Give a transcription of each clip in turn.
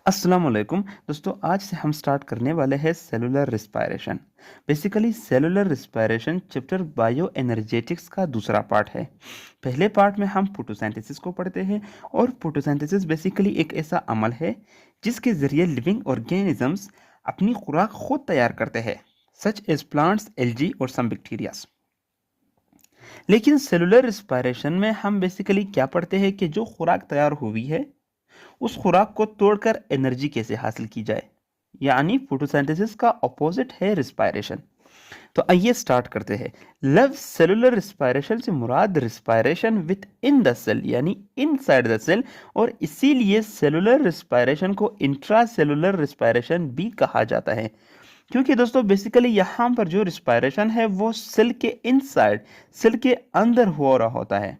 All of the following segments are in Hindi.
अस्सलाम वालेकुम दोस्तों। आज से हम स्टार्ट करने वाले हैं cellular respiration. Basically cellular respiration chapter bio energetics का दूसरा पार्ट है। पहले पार्ट में हम फोटोसिंथेसिस को पढ़ते हैं और फोटोसिंथेसिस बेसिकली एक ऐसा अमल है जिसके ज़रिए लिविंग ऑर्गेनिजम्स अपनी खुराक खुद तैयार करते हैं, सच एज प्लांट्स, एल्गी और सम बैक्टीरियाज। लेकिन सेलुलर रिस्पायरेशन में हम बेसिकली क्या पढ़ते हैं कि जो खुराक तैयार हुई है उस खुराक को तोड़कर एनर्जी कैसे हासिल की जाए, यानी फोटोसिंथेसिस का ऑपोजिट है रिस्पायरेशन। तो आइए स्टार्ट करते हैं। लव सेलुलर रिस्पायरेशन से मुराद respiration within the cell यानी इनसाइड द सेल, और इसीलिए सेलुलर रिस्पायरेशन को इंट्रा सेलुलर रिस्पायरेशन भी कहा जाता है, क्योंकि दोस्तों बेसिकली यहां पर जो रिस्पायरेशन है वो सेल के इनसाइड, सेल के अंदर हो रहा होता है।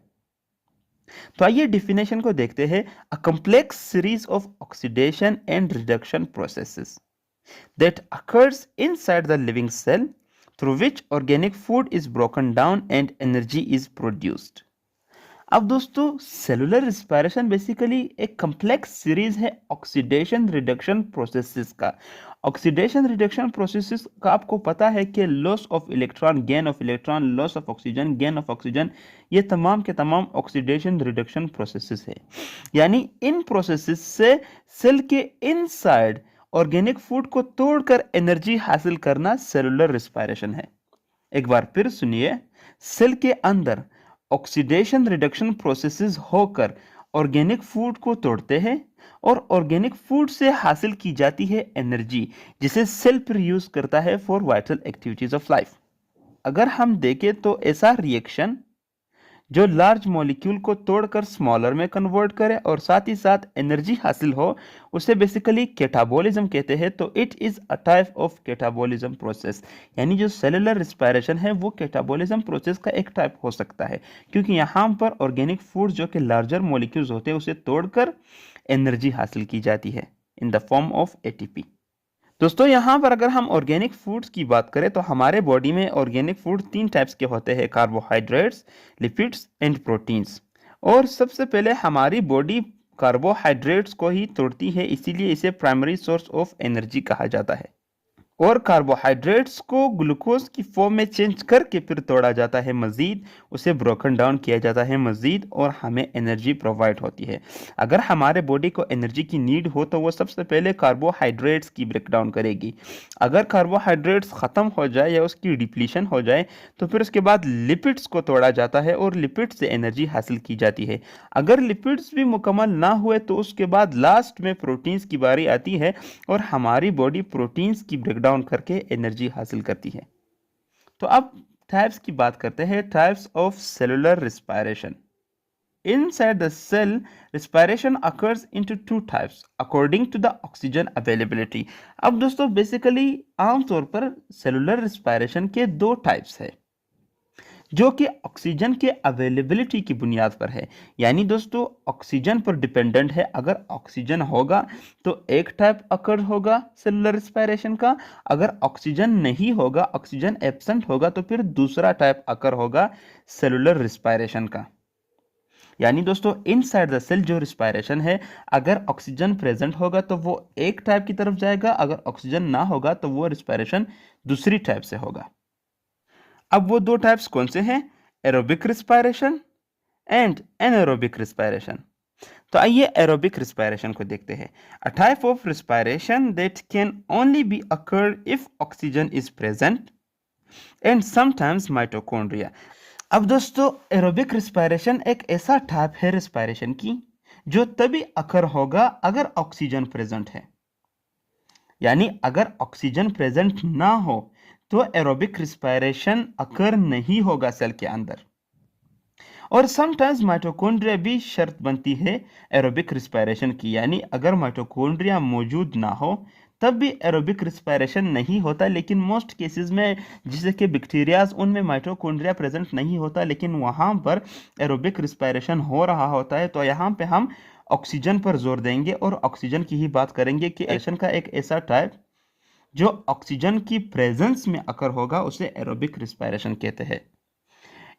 तो आइए डिफिनेशन को देखते हैं। A complex series of oxidation and reduction processes that occurs inside the living cell through which organic food is broken down and energy is produced। अब दोस्तों सेलुलर रिस्पायरेशन बेसिकली एक कम्प्लेक्स सीरीज है ऑक्सीडेशन रिडक्शन प्रोसेसेस का। ऑक्सीडेशन रिडक्शन प्रोसेसेस का आपको पता है कि loss of electron, gain of electron, loss of oxygen, gain of oxygen, ये तमाम के तमाम ऑक्सीडेशन रिडक्शन प्रोसेसेस है। यानी इन प्रोसेसेस से सेल के इनसाइड ऑर्गेनिक फूड को तोड़कर एनर्जी हासिल करना सेलुलर रिस्पायरेशन है। एक बार फिर सुनिए, सेल के अंदर ऑक्सीडेशन रिडक्शन प्रोसेसेस होकर ऑर्गेनिक फूड को तोड़ते हैं और ऑर्गेनिक फूड से हासिल की जाती है एनर्जी, जिसे सेल फिर यूज करता है for vital activities of life. अगर हम देखें तो ऐसा रिएक्शन जो लार्ज मॉलिक्यूल को तोड़कर स्मॉलर में कन्वर्ट करे और साथ ही साथ एनर्जी हासिल हो, उसे बेसिकली कैटाबॉलिज्म कहते हैं। तो it is a type of catabolism process, यानी जो सेलुलर रिस्पायरेशन है वो कैटाबॉलिज्म प्रोसेस का एक टाइप हो सकता है, क्योंकि यहाँ पर ऑर्गेनिक फूड जो कि लार्जर मॉलिक्यूल्स होते हैं उसे तोड़कर एनर्जी हासिल की जाती है in the form of ATP. दोस्तों यहाँ पर अगर हम ऑर्गेनिक फूड्स की बात करें तो हमारे बॉडी में ऑर्गेनिक फूड तीन टाइप्स के होते हैं: कार्बोहाइड्रेट्स, लिपिड्स एंड प्रोटीन्स। और सबसे पहले हमारी बॉडी कार्बोहाइड्रेट्स को ही तोड़ती है, इसीलिए इसे प्राइमरी सोर्स ऑफ एनर्जी कहा जाता है। और कार्बोहाइड्रेट्स को ग्लूकोज की फॉर्म में चेंज करके फिर तोड़ा जाता है मज़ीद, उसे ब्रोकन डाउन किया जाता है मज़ीद, और हमें एनर्जी प्रोवाइड होती है। अगर हमारे बॉडी को एनर्जी की नीड हो तो वो सबसे पहले कार्बोहाइड्रेट्स की ब्रेक डाउन करेगी। अगर कार्बोहाइड्रेट्स ख़त्म हो जाए या उसकी डिप्लीशन हो जाए तो फिर उसके बाद लिपिड्स को तोड़ा जाता है और लिपिड्स से एनर्जी हासिल की जाती है। अगर लिपिड्स भी मुकम्मल ना हुए तो उसके बाद लास्ट में प्रोटीन्स की बारी आती है और हमारी बॉडी प्रोटीन्स की ब्रेक डाउन करके एनर्जी हासिल करती है। तो अब टाइप्स की बात करते हैं, types of cellular respiration. Inside the cell, respiration occurs into two types according to the oxygen availability। अब दोस्तों बेसिकली आमतौर पर सेलुलर रिस्पायरेशन के दो टाइप्स है जो कि ऑक्सीजन के अवेलेबिलिटी की बुनियाद पर है। यानी दोस्तों ऑक्सीजन पर डिपेंडेंट है। अगर ऑक्सीजन होगा तो एक टाइप अकर होगा सेलुलर रिस्पायरेशन का, अगर ऑक्सीजन नहीं होगा, ऑक्सीजन एब्सेंट होगा, तो फिर दूसरा टाइप अकर होगा सेलुलर रिस्पायरेशन का। यानी दोस्तों इनसाइड द सेल जो रिस्पायरेशन है, अगर ऑक्सीजन प्रेजेंट होगा तो वो एक टाइप की तरफ जाएगा, अगर ऑक्सीजन ना होगा तो वो रिस्पायरेशन दूसरी टाइप से होगा। अब वो दो टाइप्स कौन से हैं? Aerobic respiration and anaerobic respiration. तो आइए एरोबिक रिस्पायरेशन को देखते हैं। A type of respiration that can only be occur if oxygen is present and sometimes mitochondria. अब दोस्तों एरोबिक रिस्पायरेशन एक ऐसा टाइप है रिस्पायरेशन की जो तभी अकर होगा अगर ऑक्सीजन प्रेजेंट है। यानी अगर ऑक्सीजन प्रेजेंट ना हो तो एरोबिक रिस्पायरेशन अकर नहीं होगा सेल के अंदर। और समटाइम्स माइटोकॉन्ड्रिया भी शर्त बनती है एरोबिक रिस्पायरेशन की, यानी अगर माइटोकॉन्ड्रिया मौजूद ना हो तब भी एरोबिक रिस्पायरेशन नहीं होता। लेकिन मोस्ट केसेस में जैसे कि बैक्टीरियाज, उनमें माइटोकॉन्ड्रिया प्रेजेंट नहीं होता लेकिन वहां पर एरोबिक रिस्पायरेशन हो रहा होता है। तो यहाँ पे हम ऑक्सीजन पर जोर देंगे और ऑक्सीजन की ही बात करेंगे कि एरोबिक का एक ऐसा टाइप जो ऑक्सीजन की प्रेजेंस में अकर होगा उसे एरोबिक रिस्पायरेशन कहते हैं।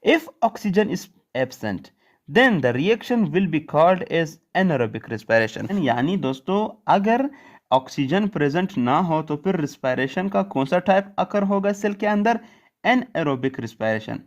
If oxygen is absent then the reaction will be called as anaerobic respiration। यानी दोस्तों अगर ऑक्सीजन प्रेजेंट ना हो तो फिर रिस्पायरेशन का कौन सा टाइप अकर होगा सेल के अंदर? Anaerobic respiration.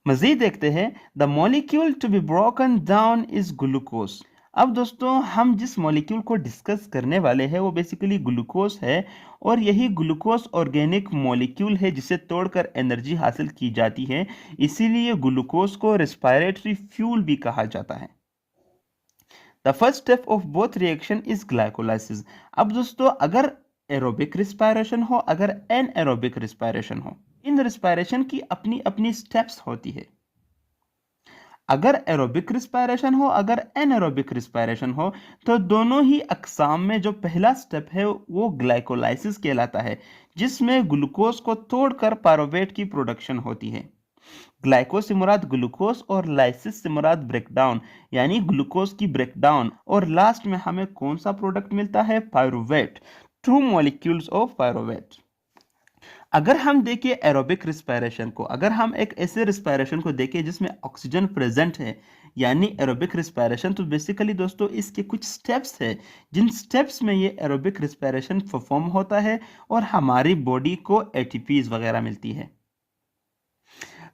मजीद देखते हैं, the molecule to be broken down is glucose. अब दोस्तों हम जिस मॉलिक्यूल को डिस्कस करने वाले हैं वो बेसिकली ग्लूकोज है, और यही ग्लूकोज ऑर्गेनिक मॉलिक्यूल है जिसे तोड़कर एनर्जी हासिल की जाती है, इसीलिए ग्लूकोज को रेस्पिरेटरी फ्यूल भी कहा जाता है। The first step of both reaction is glycolysis. अब दोस्तों अगर एरोबिक रिस्पायरेशन हो, अगर एनएरोबिक रिस्पायरेशन हो, इन रिस्पायरेशन की अपनी अपनी स्टेप्स होती है। अगर एरोबिक रिस्पायरेशन हो, अगर एनएरोबिक रिस्पायरेशन हो, तो दोनों ही अकसाम में जो पहला स्टेप है वो ग्लाइकोलाइसिस कहलाता है, जिसमें ग्लूकोज को तोड़कर पायरुवेट की प्रोडक्शन होती है। ग्लाइकोज से मुराद ग्लूकोज और लाइसिस से मुराद ब्रेकडाउन, यानी ग्लूकोज की ब्रेकडाउन, और लास्ट में हमें कौन सा प्रोडक्ट मिलता है? Pyruvate, 2 molecules of pyruvate. अगर हम देखें एरोबिक रिस्पायरेशन को, अगर हम एक ऐसे रिस्पायरेशन को देखें जिसमें ऑक्सीजन प्रेजेंट है, यानी एरोबिक रिस्पायरेशन, तो बेसिकली दोस्तों इसके कुछ स्टेप्स है, जिन स्टेप्स में ये एरोबिक रिस्पायरेशन परफॉर्म होता है और हमारी बॉडी को एटीपीज वगैरह मिलती है।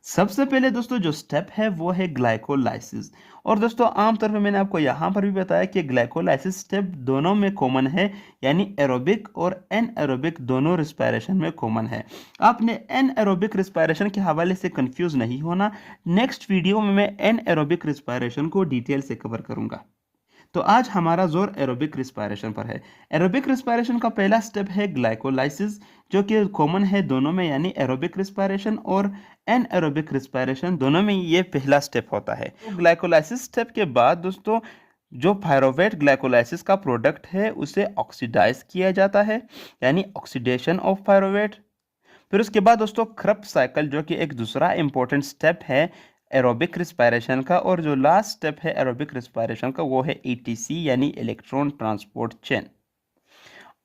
सबसे पहले दोस्तों जो स्टेप है वो है ग्लाइकोलाइसिस, और दोस्तों आमतौर पर मैंने आपको यहाँ पर भी बताया कि ग्लाइकोलाइसिस स्टेप दोनों में कॉमन है, यानी एरोबिक और एनएरोबिक दोनों रिस्पायरेशन में कॉमन है। आपने एनएरोबिक रिस्पायरेशन के हवाले से कंफ्यूज नहीं होना, नेक्स्ट वीडियो में मैं एनएरोबिक रिस्पायरेशन को डिटेल से कवर करूंगा। तो आज हमारा जोर एरोबिक रिस्पायरेशन पर है। एरोबिक रिस्पायरेशन का पहला स्टेप है ग्लाइकोलाइसिस, जो कि कॉमन है दोनों में, यानी एरोबिक रिस्पायरेशन और एनएरोबिक रिस्पायरेशन दोनों में ये पहला स्टेप होता है। तो ग्लाइकोलाइसिस स्टेप के बाद दोस्तों जो पायरुवेट ग्लाइकोलाइसिस का प्रोडक्ट है उसे ऑक्सीडाइज किया जाता है, यानी ऑक्सीडेशन ऑफ पायरुवेट। फिर उसके बाद दोस्तों क्रेब्स साइकिल, जो कि एक दूसरा इंपॉर्टेंट स्टेप है एरोबिक रिस्पायरेशन का, और जो लास्ट स्टेप है एरोबिक रिस्पायरेशन का वो है ईटीसी, यानी electron transport chain.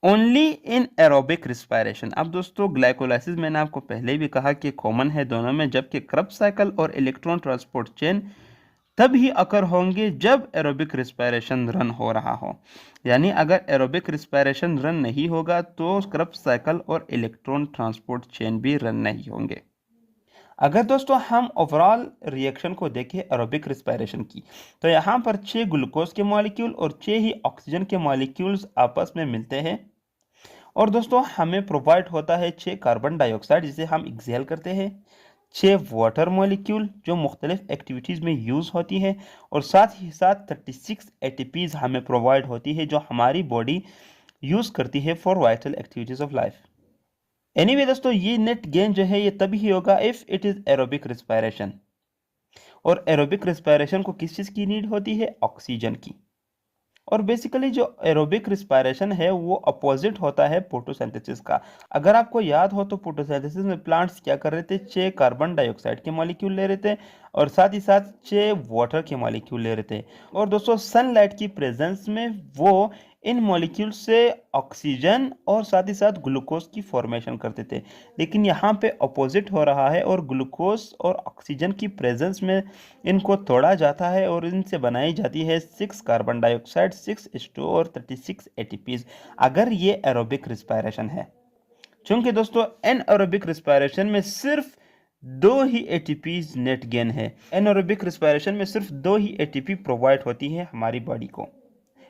Only in aerobic respiration. अब दोस्तों ग्लाइकोलाइसिस मैंने आपको पहले भी कहा कि कॉमन है दोनों में, जबकि क्रेब्स साइकिल और इलेक्ट्रॉन ट्रांसपोर्ट चेन तब ही अकर होंगे जब एरोबिक रिस्पायरेशन रन हो रहा हो, यानी अगर एरोबिक रिस्पायरेशन रन नहीं होगा तो क्रेब्स साइकिल और इलेक्ट्रॉन ट्रांसपोर्ट चेन भी रन नहीं होंगे। अगर दोस्तों हम ओवरऑल रिएक्शन को देखें एरोबिक रिस्पायरेशन की, तो यहाँ पर 6 ग्लूकोज के मॉलिक्यूल और 6 ही ऑक्सीजन के मॉलिक्यूल्स आपस में मिलते हैं, और दोस्तों हमें प्रोवाइड होता है 6 कार्बन डाइऑक्साइड जिसे हम एक्सहेल करते हैं, 6 वाटर मॉलिक्यूल जो मुख्तलिफ एक्टिविटीज़ में यूज़ होती है, और साथ ही साथ 36 एटीपीज हमें प्रोवाइड होती है जो हमारी बॉडी यूज़ करती है for vital activities of life. Anyway दोस्तों ये नेट गेन जो है ये तभी होगा if it is aerobic respiration, और एरोबिक रिस्पायरेशन को किस चीज़ की नीड होती है? ऑक्सीजन की। और बेसिकली जो एरोबिक रिस्पायरेशन है वो अपोजिट होता है फोटोसिंथेसिस का। अगर आपको याद हो तो फोटोसिंथेसिस में प्लांट्स क्या कर रहे थे? 6 कार्बन डाइऑक्साइड के मॉलिक्यूल ले रहे थे और साथ ही साथ 6 वाटर के मॉलिक्यूल ले रहे थे, और दोस्तों सनलाइट की प्रेजेंस में वो इन मॉलिक्यूल से ऑक्सीजन और साथ ही साथ ग्लूकोज की फॉर्मेशन करते थे। लेकिन यहाँ पे अपोजिट हो रहा है, और ग्लूकोज और ऑक्सीजन की प्रेजेंस में इनको तोड़ा जाता है और इनसे बनाई जाती है 6 कार्बन डाइऑक्साइड, 6H2 और 36 एटीपीज, अगर ये एरोबिक रिस्पायरेशन है। चूंकि दोस्तों एनएरोबिक रिस्पायरेशन में सिर्फ 2 ही एटीपीज नेट गेन है, एनएरोबिक रिस्पायरेशन में सिर्फ 2 ही एटीपी प्रोवाइड होती है हमारी बॉडी को।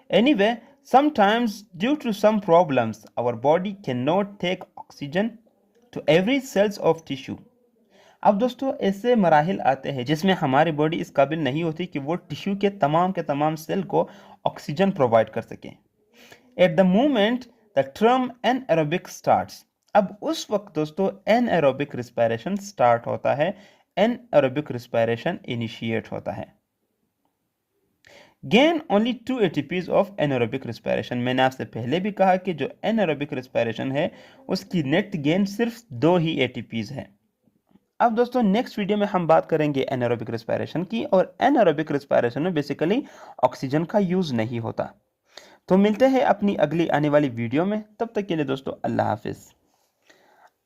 Anyway, sometimes due to some problems, our body cannot take oxygen to every cells of tissue. अब दोस्तों ऐसे मराहिल आते हैं जिसमें हमारी बॉडी इस काबिल नहीं होती कि वो टिश्यू के तमाम सेल को ऑक्सीजन प्रोवाइड कर सके। At the moment the term anaerobic starts, अब उस वक्त दोस्तों एनएरोबिक रिस्पायरेशन स्टार्ट होता है, एनएरोबिक रिस्पायरेशन इनिशिएट होता है। Gain only 2 ATPs of anaerobic respiration. मैंने आपसे पहले भी कहा कि जो एनएरोबिक रिस्पायरेशन है उसकी नेट गेन सिर्फ 2 ही एटीपीज है। अब दोस्तों नेक्स्ट वीडियो में हम बात करेंगे एनएरोबिक रिस्पायरेशन की, और एनएरोबिक रिस्पायरेशन में बेसिकली ऑक्सीजन का यूज नहीं होता। तो मिलते हैं अपनी अगली आने वाली वीडियो में, तब तक के लिए दोस्तों अल्लाह हाफिज।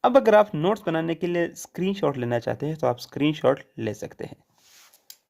अब अगर आप नोट्स बनाने के लिए स्क्रीनशॉट लेना चाहते हैं तो आप स्क्रीनशॉट ले सकते हैं।